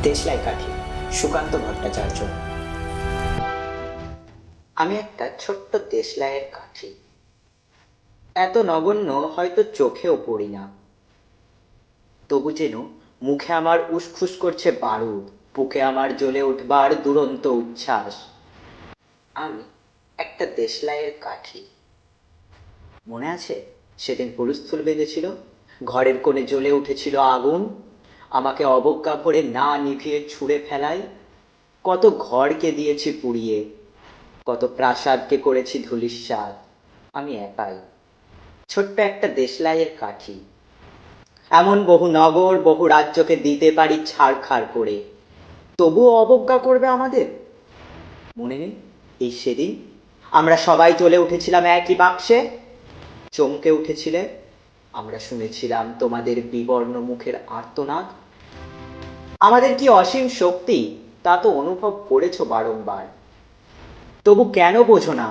দেশলাই কাঠি, সুকান্ত ভট্টাচার্য। আমি একটা ছোট্ট দেশলাইয়ের কাঠি, এত নগণ্য হয়তো চোখেও পড়ি না, তবু যেন মুখে আমার উসখুস করছে বারুদ, বুকে আমার জ্বলে উঠবার দুরন্ত উচ্ছ্বাস। আমি একটা দেশলাইয়ের কাঠি। মনে আছে সেদিন হুলস্থুল বেঁধেছিল, ঘরের কোণে জ্বলে উঠেছিল আগুন, আমাকে অবজ্ঞা করে না নিভিয়ে ছুঁড়ে ফেলাই। কত ঘরকে দিয়েছি পুড়িয়ে, কত প্রাসাদকে করেছি ধূলিস্যাৎ। আমি একাই, ছোট্ট একটা দেশলাইয়ের কাঠি। এমন বহু নগর, বহু রাজ্যকে দিতে পারি ছাড়খাড় করে, তবুও অবজ্ঞা করবে আমাদের। মনে নেই এই সেদিন আমরা সবাই চলে উঠেছিলাম একই বাক্সে, চমকে উঠেছিলে, আমরা শুনেছিলাম তোমাদের বিবর্ণ মুখের আর্তনাদ। আমাদের কি অসীম শক্তি তা তো অনুভব করেছো বারংবার, তবু কেন বোঝো না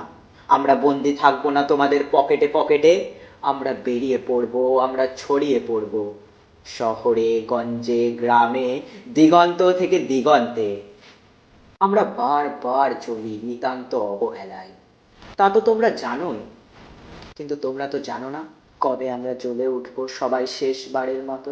আমরা বন্দি থাকবো না তোমাদের পকেটে পকেটে। আমরা বেরিয়ে পড়বো, আমরা ছড়িয়ে পড়বো শহরে গঞ্জে গ্রামে, দিগন্ত থেকে দিগন্তে। আমরা বারবার চলি নিতান্ত অবহেলায়, তা তো তোমরা জানোই। কিন্তু তোমরা তো জানো না কবে আমরা জ্বলে উঠবো সবাই শেষবারের মতো।